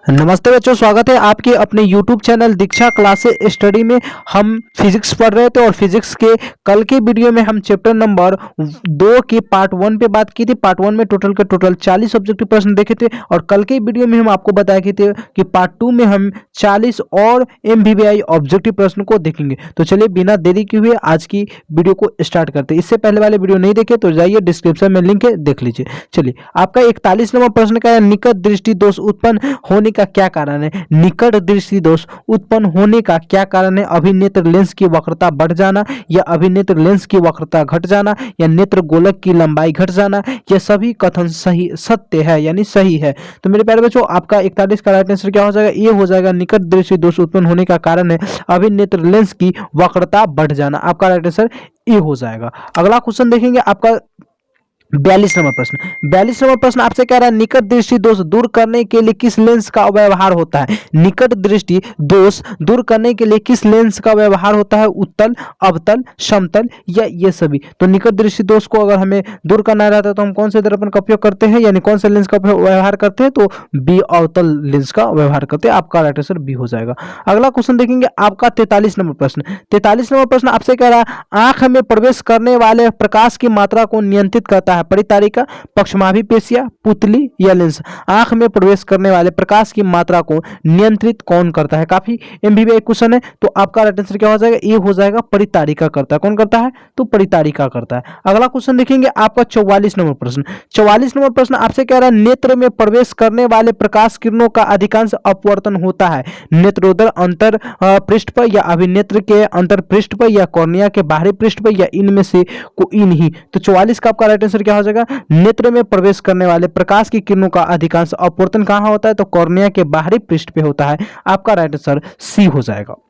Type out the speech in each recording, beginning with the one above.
नमस्ते बच्चों, स्वागत है आपके अपने YouTube चैनल दीक्षा क्लासेस स्टडी में। हम फिजिक्स पढ़ रहे थे और फिजिक्स के कल के वीडियो में हम चैप्टर नंबर 2 के पार्ट 1 पे बात की थी। पार्ट 1 में टोटल 40 ऑब्जेक्टिव प्रश्न देखे थे और कल के वीडियो में हम आपको बताया थे कि पार्ट 2 में हम 40 और MVVI ऑब्जेक्टिव प्रश्न को देखेंगे। तो चलिए बिना देरी किए हुए आज की वीडियो को स्टार्ट करते हैं। इससे पहले वाले वीडियो नहीं देखे तो जाइए डिस्क्रिप्शन में लिंक है, देख लीजिए। चलिए, आपका 41 नंबर प्रश्न का है, निकट दृष्टि दोष उत्पन्न होने का क्या कारण है। निकट दृष्टि दोष उत्पन्न होने का क्या कारण है। अभिनेत्र लेंस की वक्रता बढ़ जाना, या अभिनेत्र लेंस की वक्रता घट जाना, या नेत्र गोलक की लंबाई घट जाना। यह सभी कथन सही सत्य है यानी सही है। तो मेरे प्यारे बच्चों, आपका 41 का राइट आंसर क्या हो जाएगा, ये हो जाएगा निकट दृष्टि दोष उत्पन्न होने का कारण है अभिनेत्र लेंस की वक्रता बढ़ जाना। आपका राइट आंसर ये हो जाएगा। अगला क्वेश्चन देखेंगे, आपका 42 नंबर प्रश्न। 42 नंबर प्रश्न आपसे कह रहा है, निकट दृष्टि दोष दूर करने के लिए किस लेंस का व्यवहार होता है। निकट दृष्टि दोष दूर करने के लिए किस लेंस का व्यवहार होता है। उत्तल, अवतल, समतल या ये सभी। तो निकट दृष्टि दोष को अगर हमें दूर करना रहता है तो हम कौन से दर्पण का उपयोग करते हैं, यानी कौन से लेंस का व्यवहार करते हैं, तो बी अवतल लेंस का व्यवहार करते हैं। आपका राइट आंसर बी हो जाएगा। अगला क्वेश्चन देखेंगे, आपका 43 नंबर प्रश्न। 43 नंबर प्रश्न आपसे कह रहा है, आंख में प्रवेश करने वाले प्रकाश की मात्रा को नियंत्रित करता है परितारिका, पक्षमाभी पेशिया, पुतली या लेंस। आंख में प्रवेश करने वाले प्रकाश की मात्रा को नियंत्रित कौन करता है। काफी एमबीबीआई क्वेश्चन है। तो आपका राइट आंसर क्या हो जाएगा, ये हो जाएगा परितारिका करता है। कौन करता है, तो परितारिका करता है। अगला क्वेश्चन देखेंगे, आपका 44 नंबर प्रश्न। 44 नंबर प्रश्न आपसे कह रहा है, नेत्र में प्रवेश करने वाले प्रकाश किरणों का अधिकांश अपवर्तन होता है नेत्रोदर अंतर पृष्ठ पर, या अभिनेत्र के अंतर पृष्ठ पर, या कॉर्निया के बाहरी पृष्ठ पर, या इनमें से कोई नहीं। तो 44 का आपका राइट आंसर क्या हो जाएगा, नेत्र में प्रवेश करने वाले प्रकाश की किरणों का अधिकांश अपवर्तन कहां होता है, तो कॉर्निया के बाहरी पृष्ठ पे होता है। आपका राइट आंसर सी हो जाएगा।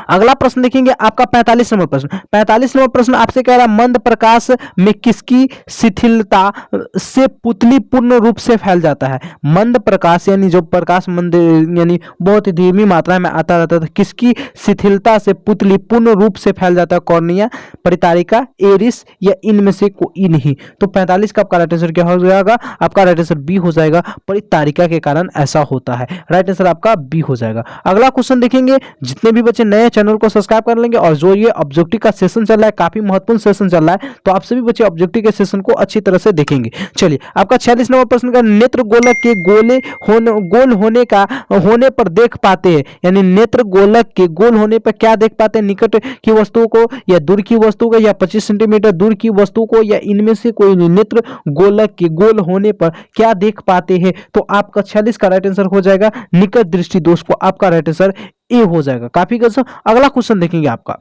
अगला प्रश्न देखेंगे, आपका 45 नंबर प्रश्न। 45 नंबर प्रश्न आपसे कह रहा है, मंद प्रकाश में किसकी शिथिलता से पुतली पूर्ण रूप से फैल जाता है। मंद प्रकाश यानी जो प्रकाश मंद यानी बहुत ही धीमी मात्रा में आता रहता है, किसकी शिथिलता से पुतली पूर्ण रूप से फैल जाता है। कॉर्निया, परितारिका, एरिस या इनमें से कोई नहीं। तो 45 का आपका राइट आंसर क्या हो जाएगा, आपका राइट आंसर बी हो जाएगा। परितारिका के कारण ऐसा होता है। राइट आंसर आपका बी हो जाएगा। अगला क्वेश्चन देखेंगे, जितने भी बच्चे नए चैनल को सब्सक्राइब कर लेंगे, और जो ये ऑब्जेक्टिव का सेशन चल रहा है, काफी महत्वपूर्ण सेशन चल रहा है, तो आप सभी बच्चे ऑब्जेक्टिव के सेशन को अच्छी तरह से देखेंगे। चलिए, आपका 46 नंबर प्रश्न का, नेत्र गोलक के गोल होने पर देख पाते हैं, यानी नेत्र गोलक के गोल होने पर क्या देख पाते हैं। निकट की वस्तुओं को, या दूर की वस्तु को, या 25 सेंटीमीटर दूर की वस्तु को, या इनमें से कोई नहीं। नेत्र गोलक के गोल होने पर क्या देख पाते हैं। तो आपका 46 का राइट आंसर हो जाएगा निकट दृष्टि दोष को। आपका राइट आंसर ए हो जाएगा। काफी गजब। अगला क्वेश्चन देखेंगे, आपका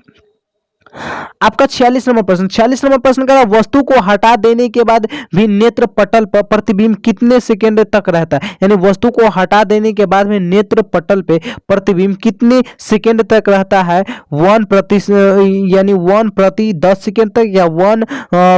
46 नंबर प्रश्न। 46 नंबर प्रश्न का, वस्तु को हटा देने के बाद भी नेत्र पटल पर प्रतिबिंब कितने सेकंड तक रहता है। यानी वस्तु को हटा देने के बाद में नेत्र पटल पे प्रतिबिंब कितने सेकंड तक रहता है। 1 प्रति 10 सेकंड तक, या 1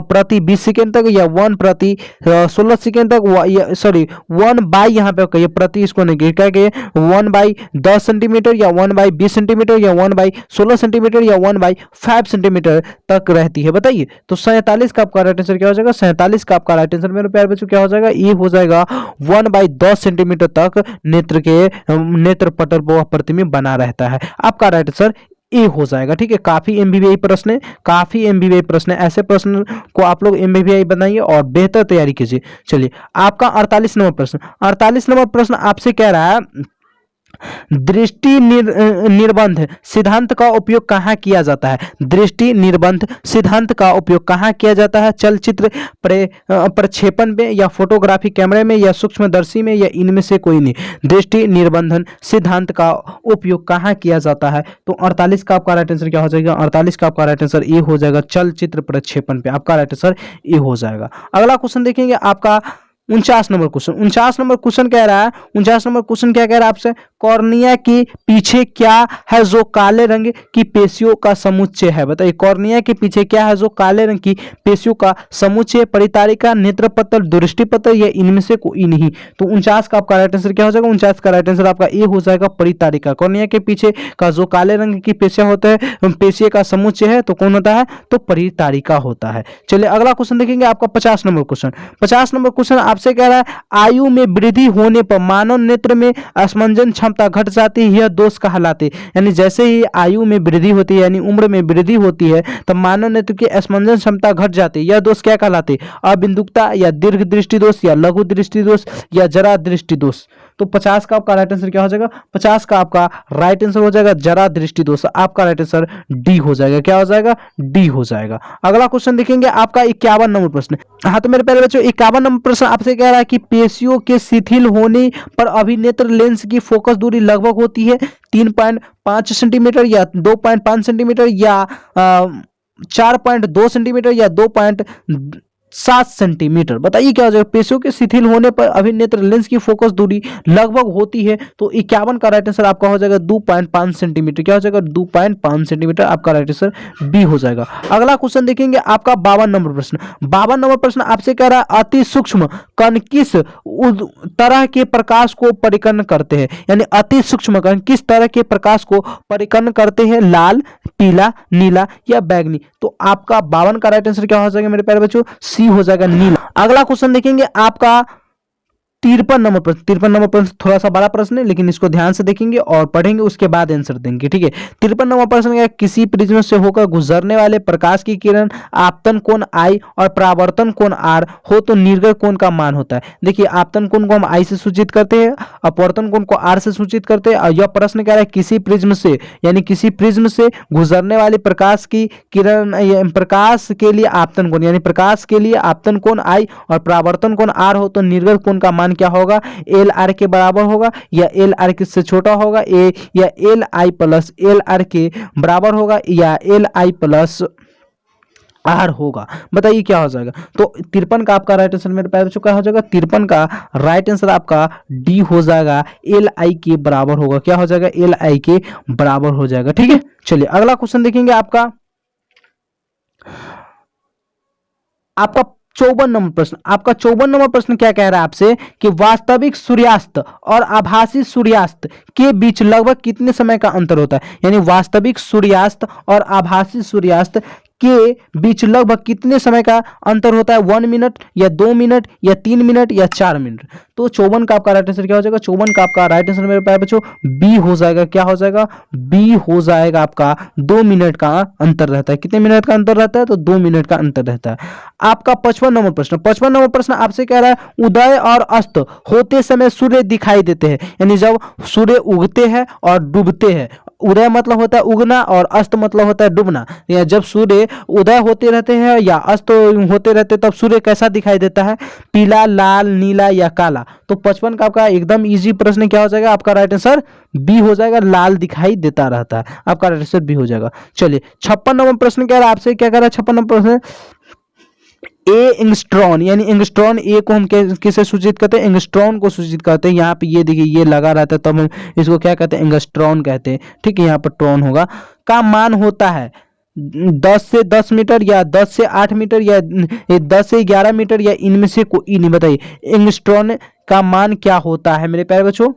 प्रति 20 सेकंड तक, या 1 प्रति 16 सेकंड तक, सॉरी 1 बाई यहाँ पे कहिए, प्रति इसको नहीं क्या कहिए, 1 बाई 10 सेंटीमीटर, या 1 बाई 20 सेंटीमीटर, या 1 बाई 16 सेंटीमीटर, या 1 बाई 5 सेंटीमीटर तक रहती है। बताइए, तो 47 का आपका राइट आंसर क्या हो जाएगा। 47 का आपका राइट आंसर मेरे प्यारे बच्चों क्या हो जाएगा, ये हो जाएगा 1 बाई 10 सेंटीमीटर तक नेत्र पटल पर प्रतिबिंब बना रहता है। आपका राइट आंसर ए हो जाएगा। ठीक है, काफी एमबीबीआई प्रश्न है, काफी एमबीबीआई प्रश्न है। ऐसे प्रश्न को आप लोग एमबीबीआई बनाइए और बेहतर तैयारी कीजिए। चलिए, आपका 48 नंबर प्रश्न। 48 नंबर प्रश्न आपसे कह रहा है, दृष्टि निर्बंध सिद्धांत का उपयोग कहाँ किया जाता है। दृष्टि निर्बंध सिद्धांत का उपयोग कहाँ किया जाता है। चलचित्र प्रक्षेपण में, या फोटोग्राफी कैमरे में, या सूक्ष्मदर्शी में, या इनमें से कोई नहीं। दृष्टि निर्बंधन सिद्धांत का उपयोग कहाँ किया जाता है। तो 48 का आपका राइट आंसर क्या हो जाएगा, 48 का आपका राइट आंसर ए हो जाएगा, चलचित्र प्रक्षेपण पे। आपका राइट आंसर ए हो जाएगा। अगला क्वेश्चन देखेंगे, आपका 49 नंबर क्वेश्चन। 49 नंबर क्वेश्चन कह रहा है, 49 नंबर क्वेश्चन क्या कह रहा है आपसे, कॉर्निया के पीछे क्या है जो काले रंग की पेशियों का समुच्चय है? बताइए कॉर्निया के पीछे क्या है जो काले रंग की पेशियों का समुच्चय? परितारिका, नेत्रपटल, दृष्टिपटल या इनमें से कोई नहीं। तो 49 का आपका राइट आंसर क्या हो जाएगा? 49 का राइट आंसर आपका ए हो जाएगा, परितारिका। कॉर्निया के पीछे का जो काले रंग की पेशियां होता है, पेशिये का समुच्चय है, तो कौन होता है? तो परितारिका होता है। चलिए अगला क्वेश्चन देखेंगे आपका 50 नंबर क्वेश्चन। 50 नंबर क्वेश्चन आपसे कह रहा है आयु में वृद्धि होने पर मानव नेत्र में स्पंदन क्षमता घट जाती है, यह दोष कहलाते। यानी जैसे ही आयु में वृद्धि होती है यानी उम्र में वृद्धि होती है तब मानव नेत्र की स्पंदन क्षमता घट जाती है, यह दोष क्या कहलाते? अबिंदुकता या दीर्घ दृष्टि दोष या लघु दृष्टि दोष या जरा दृष्टि दोष। तो 50 का आपका राइट आंसर क्या हो जाएगा? 50 का आपका राइट आंसर हो जाएगा जरा दृष्टि दोष। आपका राइट आंसर डी हो जाएगा। क्या हो जाएगा? डी हो जाएगा। अगला क्वेश्चन देखेंगे आपका 51 नंबर प्रश्न। हाँ तो मेरे प्यारे बच्चों 51 नंबर प्रश्न आपसे कह रहा है कि पेशियों के शिथिल होने पर अभिनेत्र लेंस की फोकस दूरी लगभग होती है 3.5 सेंटीमीटर या 2.5 सेंटीमीटर या 4.2 सेंटीमीटर या 2.7 सेंटीमीटर। बताइए क्या हो जाएगा? पेशियों के शिथिल होने पर अभिनेत्र लेंस की फोकस दूरी लगभग होती है, तो 51 का राइट आंसर आपका हो जाएगा 2.5 सेंटीमीटर। क्या हो जाएगा? 2.5 सेंटीमीटर। आपका राइट आंसर बी हो जाएगा। अगला क्वेश्चन देखेंगे आपका 52 नंबर प्रश्न। 52 नंबर प्रश्न आपसे कह रहा है अति सूक्ष्म कण किस तरह के प्रकाश को परिकर्ण करते हैं? यानी अति सूक्ष्म कण किस तरह के प्रकाश को परिकर्ण करते हैं? लाल, पीला, नीला या बैंगनी। तो आपका 52 का राइट आंसर क्या हो जाएगा मेरे प्यारे बच्चों? सी हो जाएगा, नीला। अगला क्वेश्चन देखेंगे आपका 53 नंबर प्रश्न। 53 नंबर प्रश्न थोड़ा सा बड़ा प्रश्न है लेकिन इसको ध्यान से देखेंगे और पढ़ेंगे उसके बाद आंसर देंगे, ठीक है। 53 नंबर प्रश्न है किसी प्रिज्म से होकर गुजरने वाले प्रकाश की किरण आपतन कोण आई और परावर्तन कोण आर हो तो निर्गत कोण का मान होता है। देखिए आपतन कोण को हम आई से सूचित करते हैं, अपवर्तन कोण को आर से सूचित करते हैं। और यह प्रश्न कह रहा है किसी प्रिज्म से यानी किसी प्रिज्म से गुजरने वाले प्रकाश की किरण प्रकाश के लिए आपतन कोण यानी प्रकाश के लिए आपतन कोण आई और परावर्तन कोण आर हो तो निर्गत कोण का मान क्या होगा? एल आर के बराबर होगा या एल आर किससे छोटा होगा? ए या L I plus L R के बराबर होगा या एल आई प्लस आर होगा। बताइए क्या हो जाएगा? तो 53 का आपका राइट आंसर मेरे प्यारे बच्चों क्या हो जाएगा? 53 का राइट आंसर आपका डी हो जाएगा, एल आई के बराबर होगा। क्या हो जाएगा? एल आई के बराबर हो जाएगा, ठीक है। चलिए अगला क्वेश्चन देखेंगे आपका 54 नंबर प्रश्न। आपका 54 नंबर प्रश्न क्या कह रहा है आपसे कि वास्तविक सूर्यास्त और आभासी सूर्यास्त के बीच लगभग कितने समय का अंतर होता है? यानी वास्तविक सूर्यास्त और आभासी सूर्यास्त के बीच लगभग कितने समय का अंतर होता है? 1 मिनट या 2 मिनट या 3 मिनट या 4 मिनट। तो 54 का आपका राइट आंसर क्या हो जाएगा? 54 का आपका राइट आंसर मेरे प्यारे बच्चों बी हो जाएगा। क्या हो जाएगा? बी हो जाएगा। आपका 2 मिनट का अंतर रहता है। कितने मिनट का अंतर रहता है? तो 2 मिनट का अंतर रहता है। आपका 55 नंबर प्रश्न। 55 नंबर प्रश्न आपसे कह रहा है उदय और अस्त होते समय सूर्य दिखाई देते हैं, यानी जब सूर्य उगते हैं और डूबते हैं। उदय मतलब होता है उगना और अस्त मतलब होता है डूबना। या जब सूर्य उदय होते रहते हैं या अस्त होते रहते हैं तब सूर्य कैसा दिखाई देता है? पीला, लाल, नीला या काला। तो 55 का आपका एकदम इजी प्रश्न क्या हो जाएगा? आपका राइट आंसर बी हो जाएगा, लाल दिखाई देता रहता है। आपका राइट आंसर बी हो जाएगा। चलिए 56 नंबर प्रश्न कह रहा है आपसे क्या कह रहा है? 56 नंबर प्रश्न ए एंगस्ट्रॉन यानी एंगस्ट्रॉन ए को हम किसे सूचित करते हैं? एंगस्ट्रॉन को सूचित करते हैं। यहाँ पे ये देखिए ये लगा रहता है तब हम इसको क्या कहते हैं? एंगस्ट्रॉन कहते हैं, ठीक है। यहाँ पर ट्रॉन होगा का मान होता है 10 से 10 मीटर या 10 से 8 मीटर या 10 से 11 मीटर या इनमें से कोई नहीं। बताइए एंगस्ट्रॉन का मान क्या होता है मेरे प्यारे बच्चों?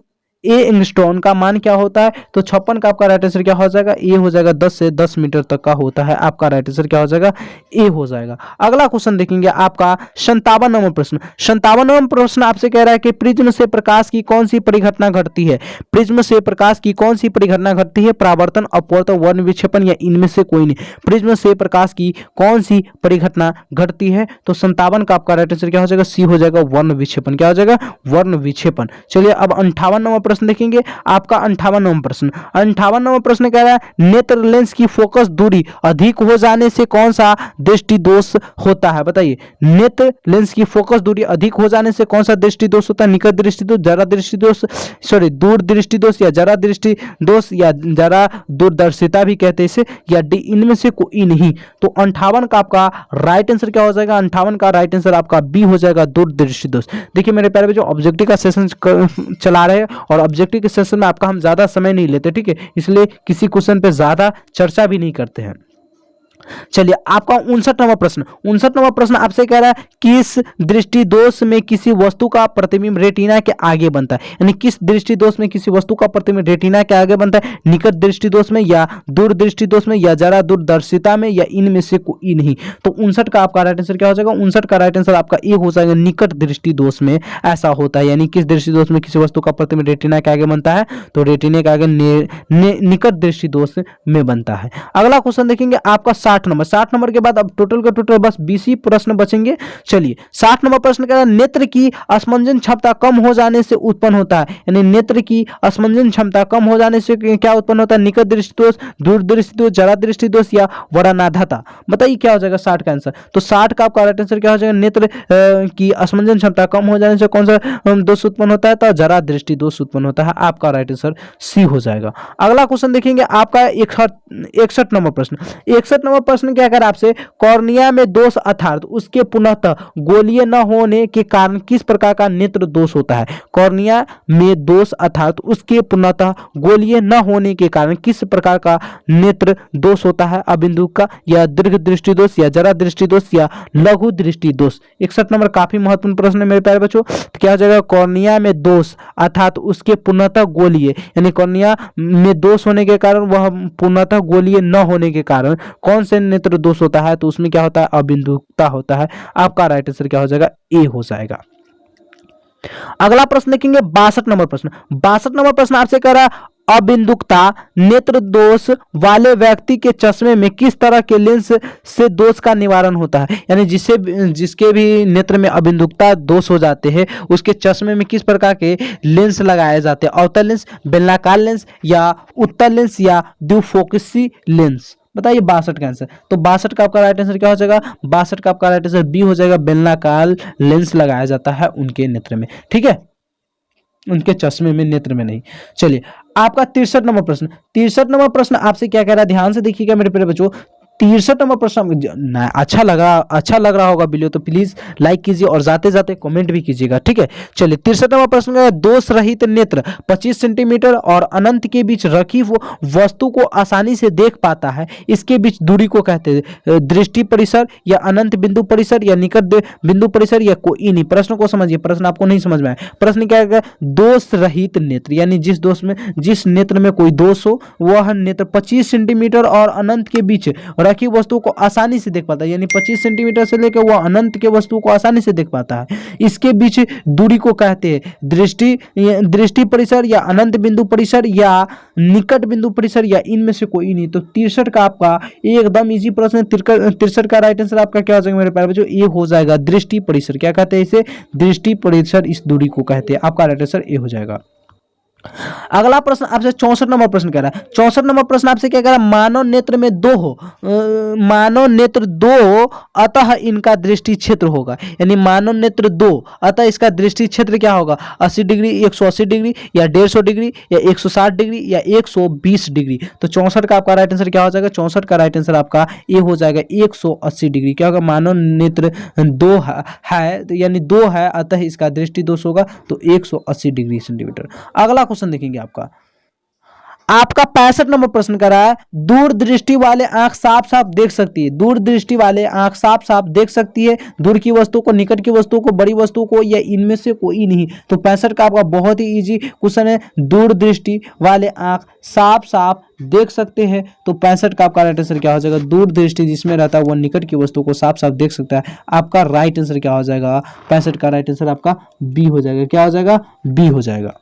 ए एंगस्ट्रॉन का मान क्या होता है? तो 56 का आपका राइट आंसर क्या हो जाएगा? ए हो जाएगा। 10 से 10 मीटर तक का होता है। आपका राइट आंसर क्या हो जाएगा? ए हो जाएगा। अगला क्वेश्चन देखेंगे आपका 57 नंबर प्रश्न। 57 नंबर प्रश्न आपसे कह रहा है कि प्रिज्म से प्रकाश की कौन सी परिघटना घटती है? प्रिज्म से प्रकाश की कौन सी परिघटना घटती है? परावर्तन, अपवर्तन, वर्ण विक्षेपण या इनमें से कोई नहीं। प्रिज्म से प्रकाश की कौन सी परिघटना घटती है? तो 57 का आपका राइट आंसर क्या हो जाएगा? सी हो जाएगा, वर्ण विक्षेपण। क्या हो जाएगा? वर्ण विक्षेपण। चलिए अब 58 नंबर प्रश्न देखेंगे आपका 58 नंबर प्रश्न। 58 नंबर प्रश्न कह रहा है नेत्र लेंस की फोकस दूरी अधिक हो जाने से कौन सा दृष्टि दोष होता है? बताइए नेत्र लेंस की फोकस दूरी अधिक हो जाने से कौन सा दृष्टि दोष होता है? निकट दृष्टि दोष, जरा दृष्टि दोष, सॉरी दूर दृष्टि दोष या जरा दृष्टि दोष या जरा दूरदर्शिता भी कहते हैं इसे, या डी इनमें से कोई नहीं। तो 58 का आपका राइट आंसर क्या हो जाएगा? 58 का राइट आंसर आपका बी हो जाएगा, दूरदृष्टि दोष। देखिए मेरे प्यारे बच्चों ऑब्जेक्टिव का सेशन चला रहे हैं और और ऑब्जेक्टिव के सेशन में आपका हम ज़्यादा समय नहीं लेते, ठीक है, इसलिए किसी क्वेश्चन पे ज़्यादा चर्चा भी नहीं करते हैं। चलिए आपका 59वां प्रश्न आपसे कह रहा है किस दृष्टि दोष में किसी वस्तु का प्रतिबिंब रेटिना के आगे बनता है, यानी किस दृष्टि दोष में किसी वस्तु का प्रतिबिंब रेटिना के आगे बनता है, निकट दृष्टि दोष में या दूर दृष्टि दोष में या जरा दूरदर्शिता में या इनमें से कोई नहीं। तो 59 का आपका राइट आंसर क्या हो जाएगा, 59 का राइट आंसर आपका ए हो जाएगा, निकट दृष्टि दोष में ऐसा होता है, यानी किस दृष्टि दोष में किसी वस्तु का प्रतिबिंब रेटिना के आगे बनता है, तो रेटिना के आगे निकट दृष्टि दोष में बनता है। अगला क्वेश्चन देखेंगे आपका 60 नंबर के बाद अब टोटल का टोटल बस 20 ही प्रश्न बचेंगे। चलिए 60 नंबर प्रश्न कह रहा है नेत्र की असमंजन क्षमता कम हो जाने से उत्पन्न होता है, यानी नेत्र की असमंजन क्षमता कम हो जाने से क्या उत्पन्न होता है, निकट दृष्टि दोष, दूर दृष्टि दोष, जरा दृष्टि दोष या वरानाधता। बताइए क्या हो जाएगा 60 का आंसर। तो 60 का आपका राइट आंसर क्या हो जाएगा, नेत्र की असमंजन क्षमता कम हो जाने से कौन सा दोष उत्पन्न होता है, तो जरा दृष्टि दोष उत्पन्न होता है। आपका राइट आंसर सी हो जाएगा। अगला क्वेश्चन देखेंगे आपका 61 नंबर प्रश्न। 61 नंबर प्रश्न क्या कर आपसे, कॉर्निया में दोष अर्थात उसके पुनः गोलीय न होने के कारण किस प्रकार का नेत्र दोष होता है। कॉर्निया में दोष अर्थात उसके पुनः गोलीय न होने के कारण किस प्रकार का नेत्र दोष होता है, अबिंदु का या दीर्घ दृष्टि दोष या जरा दृष्टि दोष या लघु दृष्टि दोष। 61 नंबर काफी महत्वपूर्ण प्रश्न है मेरे प्यारे बच्चों। तो क्या हो जाएगा, कॉर्निया में दोष अर्थात उसके पूर्णतः गोलीय, यानी कॉर्निया में दोष होने के कारण वह पूर्णतः गोलीय न होने के कारण कौन से नेत्र दोष होता है, तो उसमें क्या होता है, अबिंदुता होता है। आपका राइट आंसर क्या हो जाएगा, ए हो जाएगा। अगला प्रश्न देखेंगे 62 नंबर प्रश्न। 62 नंबर प्रश्न आपसे कह रहा है अबिंदुकता नेत्र दोष वाले व्यक्ति के चश्मे में किस तरह के लेंस से दोष का निवारण होता है, यानी जिसके भी नेत्र में अबिंदुकता दोष हो जाते हैं उसके चश्मे में किस प्रकार के लेंस लगाए जाते हैं, अवतल लेंस, बेलनाकार लेंस या उत्तल लेंस या द्विफोकसी लेंस। बताइए 62 का आंसर। तो 62 का आपका राइट आंसर क्या हो जाएगा, 62 का आपका राइट आंसर बी हो जाएगा, बेलनाकार लेंस लगाया जाता है उनके नेत्र में, ठीक है, उनके चश्मे में, नेत्र में नहीं। चलिए आपका 63 नंबर प्रश्न। 63 नंबर प्रश्न आपसे क्या कह रहा है, ध्यान से देखिएगा मेरे प्यारे बच्चों। 63 नंबर प्रश्न अच्छा लग रहा होगा वीडियो तो प्लीज लाइक कीजिए और जाते जाते कमेंट भी कीजिएगा, ठीक है। चलिए 63 नंबर प्रश्न का दोष रहित नेत्र 25 सेंटीमीटर और अनंत के बीच रखी वस्तु को आसानी से देख पाता है, इसके बीच दूरी को कहते हैं दृष्टि परिसर या अनंत बिंदु परिसर या निकट बिंदु परिसर या कोई नहीं। प्रश्न को समझिए, प्रश्न आपको नहीं समझ में आया। प्रश्न क्या है, दोष रहित नेत्र, यानी जिस नेत्र में कोई दोष हो वह नेत्र 25 सेंटीमीटर और अनंत के बीच रखी वस्तु को आसानी से देख पाता है, यानी 25 सेंटीमीटर से लेकर वह अनंत के वस्तु को आसानी से देख पाता है। इसके बीच दूरी को कहते हैं दृष्टि परिसर या अनंत बिंदु परिसर या निकट बिंदु परिसर या इनमें से कोई नहीं। तो 63 का आपका एकदम इजी प्रश्न। 63 का राइट आंसर आपका क्या हो जाएगा मेरे प्यारे बच्चों, ये हो जाएगा दृष्टि परिसर। क्या कहते हैं इसे, दृष्टि परिसर, इस दूरी को कहते हैं। आपका राइट आंसर ए हो जाएगा। अगला प्रश्न आपसे 64 नंबर प्रश्न कह रहा है। 64 नंबर प्रश्न आपसे क्या कह रहा है, मानव नेत्र में दो हो, मानव नेत्र दो अतः इनका दृष्टि क्षेत्र होगा, यानी मानव नेत्र दो अतः इसका दृष्टि क्षेत्र क्या होगा, 80 डिग्री, 180 डिग्री या 150 डिग्री या 160 डिग्री या 120 डिग्री। तो 64 का आपका राइट आंसर क्या हो जाएगा, 64 का राइट आंसर आपका ए हो जाएगा, 180 डिग्री। क्या होगा, मानव नेत्र दो है तो यानी दो है अतः इसका दृष्टि दोष होगा, तो 180 डिग्री सेंटीमीटर। अगला क्वेश्चन देखेंगे आपका 65 नंबर प्रश्न कर रहा है दूर दृष्टि वाले आंख साफ साफ देख सकती है, दूर दृष्टि वाले आंख साफ साफ देख सकती है दूर की वस्तु को, निकट की वस्तु को, बड़ी वस्तु को या इनमें से कोई नहीं। तो 65 का आपका बहुत ही इजी क्वेश्चन है, दूर दृष्टि वाले आंख साफ साफ देख सकते हैं। तो 65 का आपका राइट आंसर क्या हो जाएगा, दूर दृष्टि जिसमें रहता है वह निकट की वस्तु को साफ साफ देख सकता है। आपका राइट आंसर क्या हो जाएगा, 65 का राइट आंसर आपका बी हो जाएगा। क्या हो जाएगा, बी हो जाएगा।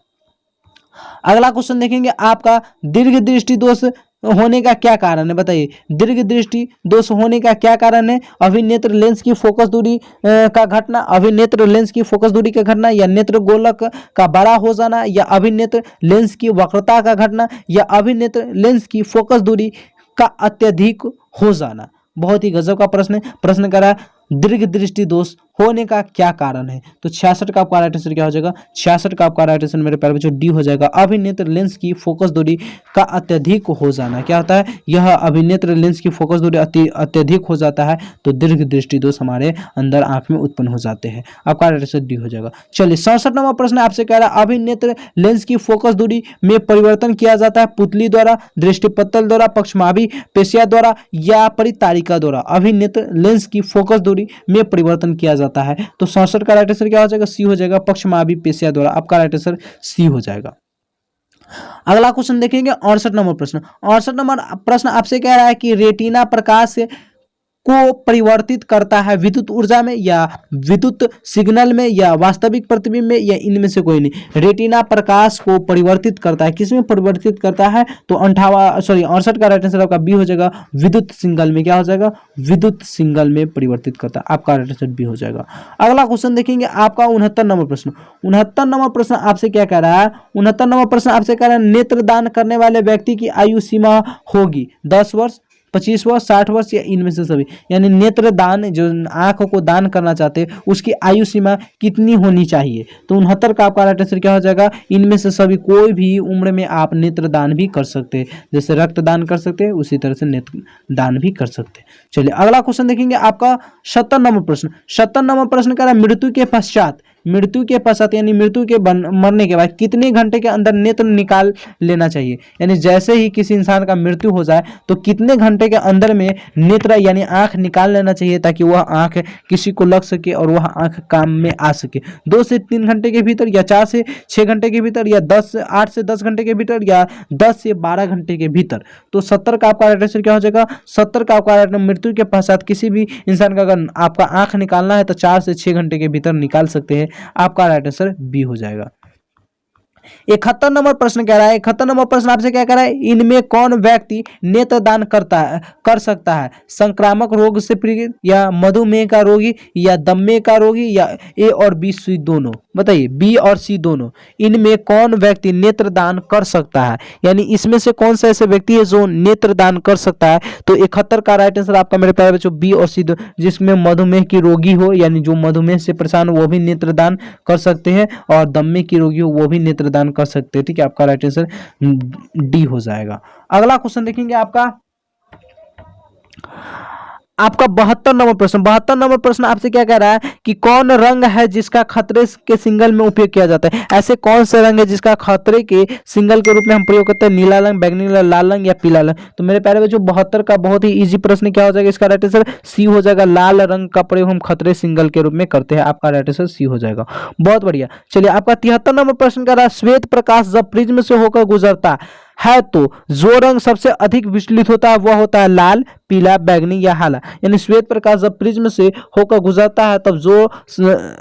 अगला क्वेश्चन देखेंगे आपका दीर्घ दृष्टि दोष होने का क्या कारण है, बताइए दीर्घ दृष्टि दोष होने का क्या कारण है। अभिनेत्र लेंस की फोकस दूरी का घटना, अभिनेत्र लेंस की फोकस दूरी का घटना या नेत्र गोलक का बड़ा हो जाना या अभिनेत्र लेंस की वक्रता का घटना या अभिनेत्र लेंस की फोकस दूरी का अत्यधिक हो जाना। बहुत ही गजब का प्रश्न है। प्रश्न करा दीर्घ दृष्टि दोष होने का क्या कारण है? तो 66 का आपका राइट आंसर क्या हो जाएगा? 66 का आपका राइट आंसर मेरे प्यारे बच्चों डी हो जाएगा। अभिनेत्र लेंस की फोकस दूरी का अत्यधिक हो जाना क्या होता है? यह अभिनेत्र लेंस की फोकस दूरी अत्यधिक हो जाता है तो दीर्घ दृष्टि दोष हमारे अंदर आंख में उत्पन्न हो जाते हैं। आपका राइट आंसर डी हो जाएगा। चलिए 67 नंबर प्रश्न आपसे कह रहा है अभिनेत्र लेंस की फोकस दूरी में परिवर्तन किया जाता है पुतली द्वारा, दृष्टिपत्तल द्वारा, पक्षमाभी पेशिया द्वारा या परितारिका द्वारा। अभिनेत्र लेंस की फोकस दूरी में परिवर्तन किया जाता है तो 67 का राइट आंसर क्या हो जाएगा? सी हो जाएगा, पक्षमाभी पेशिया द्वारा। आपका राइट आंसर सी हो जाएगा। अगला क्वेश्चन देखेंगे 68 नंबर प्रश्न। 68 नंबर प्रश्न आपसे कह रहा है कि रेटिना प्रकाश को परिवर्तित करता है विद्युत ऊर्जा में या विद्युत सिग्नल में या वास्तविक प्रतिबिंब में या इनमें से कोई नहीं। रेटिना प्रकाश को परिवर्तित करता है, किसमें परिवर्तित करता है? तो 68 का राइट आंसर आपका बी हो जाएगा, विद्युत सिग्नल में। क्या हो जाएगा? विद्युत सिग्नल में परिवर्तित करता है। आपका राइट आंसर बी हो जाएगा। अगला क्वेश्चन देखेंगे आपका 69 नंबर प्रश्न। 69 नंबर प्रश्न आपसे क्या कह रहा है? 69 नंबर प्रश्न आपसे कह रहा है नेत्रदान करने वाले व्यक्ति की आयु सीमा होगी 10 वर्ष, 25 वर्ष, 60 वर्ष या इनमें से सभी। यानी नेत्र दान, जो आंखों को दान करना चाहते हैं उसकी आयु सीमा कितनी होनी चाहिए? तो 69 का आपका राइट आंसर क्या हो जाएगा? इनमें से सभी, कोई भी उम्र में आप नेत्र दान भी कर सकते हैं। जैसे रक्त दान कर सकते हैं उसी तरह से नेत्र दान भी कर सकते हैं। चलिए अगला क्वेश्चन देखेंगे आपका 70 नंबर प्रश्न। 70 नंबर प्रश्न कह रहा है मृत्यु के पश्चात यानी मृत्यु के मरने के बाद कितने घंटे के अंदर नेत्र निकाल लेना चाहिए? यानी जैसे ही किसी इंसान का मृत्यु हो जाए तो कितने घंटे के अंदर में नेत्र यानी आंख निकाल लेना चाहिए ताकि वह आंख किसी को लग सके और वह आंख काम में आ सके? 2 से 3 घंटे के भीतर या 4 से 6 घंटे के भीतर या 8 से 10 घंटे के भीतर या 10 से 12 घंटे के भीतर। तो 70 का आपका राइट आंसर क्या हो जाएगा? 70 का आपका राइट, मृत्यु के पश्चात किसी भी इंसान का अगर आपका आंख निकालना है तो 4 से 6 घंटे के भीतर निकाल सकते हैं। आपका राइट आंसर बी हो जाएगा। 71 नंबर प्रश्न कह रहा है, 71 नंबर प्रश्न आपसे क्या कह रहा है? इनमें कौन व्यक्ति नेत्रदान कर सकता है? संक्रामक रोग से पीड़ित या मधुमेह का रोगी या दम्मे का रोगी या ए और बी सी दोनों? बताइए, बी और सी दोनों। इनमें कौन व्यक्ति नेत्रदान कर सकता है? यानी इसमें से कौन सा ऐसे व्यक्ति है जो नेत्रदान कर सकता है? तो 71 का राइट आंसर आपका मेरे प्यारे बच्चों बी और सी दो, जिसमें मधुमेह की रोगी हो यानी जो मधुमेह से परेशान हो वो भी नेत्रदान कर सकते हैं और दम्मे की रोगी हो वो भी नेत्रदान कर सकते हैं। ठीक है, आपका राइट आंसर डी हो जाएगा। अगला क्वेश्चन देखेंगे आपका 72 नंबर प्रश्न। 72 नंबर प्रश्न आपसे क्या कह रहा है कि कौन रंग है जिसका खतरे के सिंगल में उपयोग किया जाता है? ऐसे कौन से रंग है जिसका खतरे के सिंगल के रूप में हम प्रयोग करते हैं? नीला रंग, बैगनी रंग, लाल रंग या पीला रंग? तो मेरे प्यारे बच्चों 72 का बहुत ही इजी प्रश्न क्या हो जाएगा? इसका राइट आंसर सी हो जाएगा। लाल रंग का प्रयोग हम खतरे सिंगल के रूप में करते हैं। आपका राइट आंसर सी हो जाएगा। बहुत बढ़िया। चलिए आपका 73 नंबर प्रश्न कह रहा है श्वेत प्रकाश जब प्रिज्म से होकर गुजरता है तो जो रंग सबसे अधिक विचलित होता है वह होता है लाल, पीला, बैगनी या हाला। यानी श्वेत प्रकाश जब प्रिज्म से होकर गुजरता है तब जो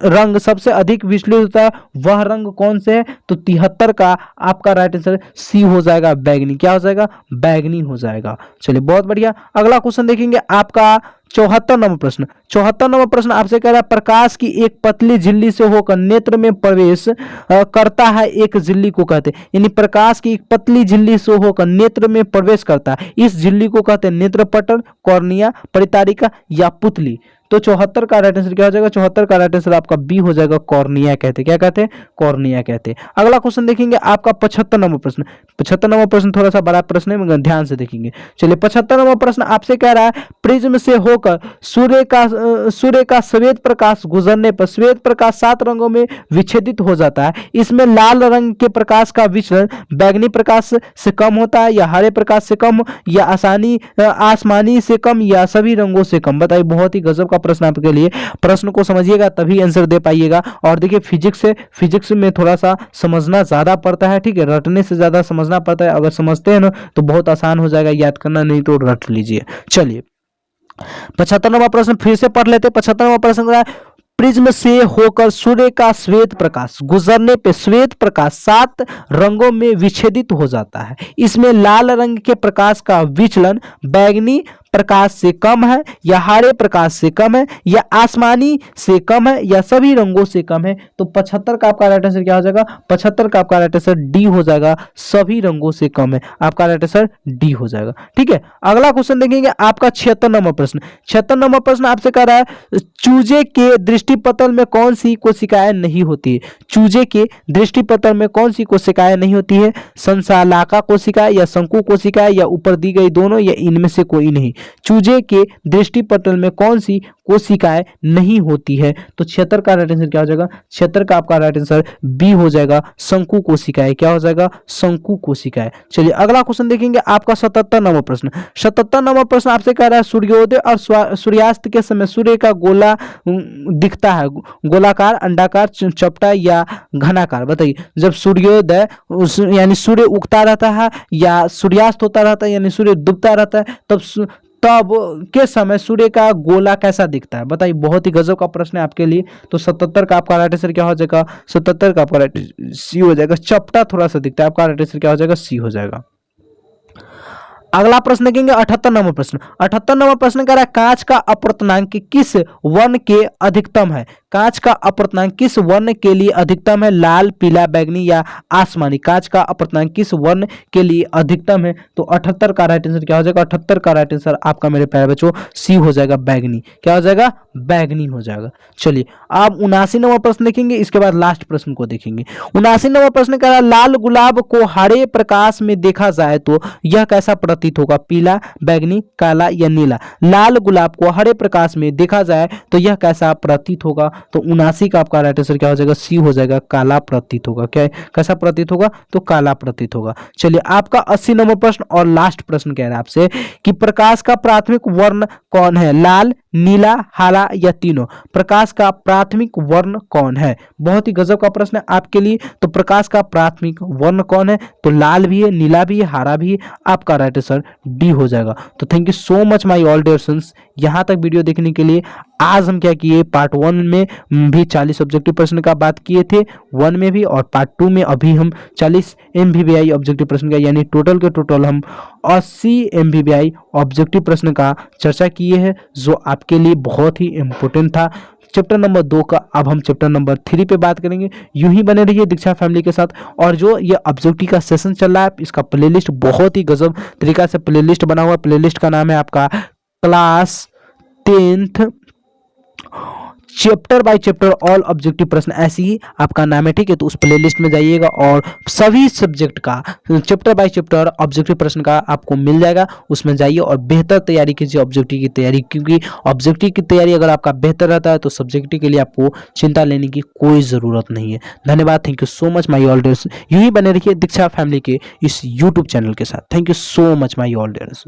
रंग सबसे अधिक विचलित होता है वह रंग कौन से है? तो 73 का आपका राइट आंसर सी हो जाएगा, बैगनी। क्या हो जाएगा? बैगनी हो जाएगा। चलिए बहुत बढ़िया। अगला क्वेश्चन देखेंगे आपका 74 नंबर प्रश्न। 74 नंबर प्रश्न आपसे कह रहा है प्रकाश की एक पतली झिल्ली से होकर नेत्र में प्रवेश करता है एक झिल्ली को कहते हैं। यानी प्रकाश की एक पतली झिल्ली से होकर नेत्र में प्रवेश करता है, इस झिल्ली को कहते हैं नेत्रपटल, कॉर्निया, परितारिका या पुतली। तो 74 का राइट आंसर क्या हो जाएगा? 74 का राइट आंसर आपका बी हो जाएगा, कॉर्निया कहते हैं। क्या कहते हैं? कॉर्निया कहते हैं। अगला क्वेश्चन देखेंगे आपका 75 नंबर प्रश्न। 75 नंबर प्रश्न थोड़ा सा बड़ा प्रश्न है मगर ध्यान से देखेंगे। चलिए 75 नंबर प्रश्न आपसे कह रहा है प्रिज्म से होकर सूर्य का श्वेत प्रकाश गुजरने पर श्वेत प्रकाश 7 रंगों में विच्छेदित हो जाता है। इसमें लाल रंग के प्रकाश का विचलन बैगनी प्रकाश से कम होता है या हरे प्रकाश से कम या आसमानी से कम या सभी रंगों से कम? बताइए, बहुत ही गजब का प्रश्न आपके लिए। प्रश्न को समझिएगा तभी आंसर दे पाइएगा। और देखिए फिजिक्स में थोड़ा सा समझना ज्यादा पड़ता है। ठीक है, रटने से ज्यादा समझना पड़ता है। अगर समझते हैं ना तो बहुत आसान हो जाएगा याद करना, नहीं तो रट लीजिए। चलिए 75 नंबर प्रश्न फिर से पढ़ लेते हैं। 75 नंबर प्रश्न प्रिज्म से होकर सूर्य का श्वेत प्रकाश गुजरने पे श्वेत प्रकाश 7 रंगों में विच्छेदित हो जाता है। इसमें लाल रंग के प्रकाश का विचलन बैगनी प्रकाश से कम है या हरे प्रकाश से कम है या आसमानी से कम है या सभी रंगों से कम है। तो 75 का आपका राइट आंसर क्या हो जाएगा? 75 का आपका राइट आंसर डी हो जाएगा, सभी रंगों से कम है, आपका राइट आंसर डी हो जाएगा। ठीक है, अगला क्वेश्चन देखेंगे आपका 76 नंबर प्रश्न। 76 नंबर प्रश्न आपसे कह रहा है चूजे के दृष्टिपटल में कौन सी कोशिकाएं नहीं होती है? चूजे के दृष्टिपटल में कौन सी कोशिकाएं नहीं होती है? संसालाका कोशिका या शंकु कोशिका या ऊपर दी गई दोनों या इनमें से कोई नहीं। चूजे के दृष्टिपटल में कौन सी कोशिकाएं नहीं होती है? तो 76 का राइट आंसर क्या हो जाएगा? 76 का आपका राइट आंसर बी हो जाएगा, शंकु कोशिकाएं। क्या हो जाएगा? शंकु कोशिकाएं। चलिए अगला क्वेश्चन देखेंगे आपका 77 नंबर प्रश्न। 77 नंबर प्रश्न आपसे कह रहा है सूर्योदय और सूर्यास्त के समय सूर्य का गोला दिखता है, गोलाकार, अंडाकार, चपटा या घनाकार? बताइए, जब सूर्योदय यानी सूर्य उगता रहता है या सूर्यास्त होता रहता है यानी सूर्य डूबता रहता है, तब के समय सूर्य का गोला कैसा दिखता है? बताइए, बहुत ही गजब का प्रश्न है आपके लिए। तो 77 का आपका राइट आंसर क्या हो जाएगा? 77 का आपका राइट सी हो जाएगा, चपटा थोड़ा सा दिखता है, आपका राइट आंसर क्या हो जाएगा? सी हो जाएगा। अगला प्रश्न देखेंगे 78 नंबर प्रश्न। 78 नंबर प्रश्न कह रहा है कांच का अपवर्तनांक किस वर्ण के अधिकतम है? कांच का अपवर्तनांक किस वर्ण के लिए अधिकतम है? लाल, पीला, बैंगनी या आसमानी? कांच का अपवर्तनांक किस वर्ण के लिए अधिकतम है? तो 78 का राइट आंसर क्या हो जाएगा? 78 का राइट आंसर आपका मेरे प्यारे बच्चों सी हो जाएगा, बैंगनी। क्या हो जाएगा? बैंगनी हो जाएगा। चलिए आप 79 नंबर प्रश्न देखेंगे, इसके बाद लास्ट प्रश्न को देखेंगे। 79 नंबर प्रश्न कह रहा है लाल गुलाब को हरे प्रकाश में देखा जाए तो यह कैसा प्रतीत होगा? पीला, बैंगनी, काला या नीला? लाल गुलाब को हरे प्रकाश में देखा जाए तो यह कैसा प्रतीत होगा? तो 79 का आपका राइट आंसर क्या हो जाएगा? सी हो जाएगा, काला प्रतीत होगा। क्या कैसा प्रतीत होगा? तो काला प्रतीत होगा। चलिए आपका 80 नंबर प्रश्न और लास्ट प्रश्न कह रहा है आपसे कि प्रकाश का प्राथमिक वर्ण कौन है? लाल, नीला, हरा या तीनों? प्रकाश का प्राथमिक वर्ण कौन है? बहुत ही गजब का प्रश्न है आपके लिए। तो प्रकाश का प्राथमिक वर्ण कौन है? तो लाल भी है, नीला भी है, हरा भी है, आपका राइट आंसर डी हो जाएगा। तो thank you so much my all dear students, यहाँ तक वीडियो देखने के लिए। आज हम क्या किए, पार्ट 1 में भी 40 ऑब्जेक्टिव प्रश्न का बात किए थे 1 में भी, और पार्ट 2 में अभी हम 40 MVBI ऑब्जेक्टिव प्रश्न का यानी टोटल के टोटल हम 80 MVBI ऑब्जेक्टिव प्रश्न का चर्चा किए हैं, जो आपके लिए बहुत ही इम्पोर्टेंट था। चैप्टर नंबर 2 का अब हम चैप्टर नंबर 3 पे बात करेंगे। यूं ही बने रहिए दीक्षा फैमिली के साथ। और जो ये ऑब्जेक्टिव का सेशन चल रहा है, इसका प्लेलिस्ट बहुत ही गजब तरीका से प्लेलिस्ट बना हुआ है। प्लेलिस्ट का नाम है आपका class 10th chapter by chapter all objective प्रश्न, ऐसी ही आपका नाम है। ठीक है, तो उस प्लेलिस्ट में जाइएगा और सभी सब्जेक्ट का चैप्टर बाय चैप्टर ऑब्जेक्टिव प्रश्न का आपको मिल जाएगा। उसमें जाइए और बेहतर तैयारी कीजिए ऑब्जेक्टिव की तैयारी, क्योंकि ऑब्जेक्टिव की तैयारी अगर आपका बेहतर रहता है तो सब्जेक्टिव के लिए आपको चिंता लेने की कोई ज़रूरत नहीं है। धन्यवाद, thank you so much my all dears. यूं ही बने रहिए दीक्षा फैमिली के इस यूट्यूब चैनल के साथ। Thank you so much my all dears.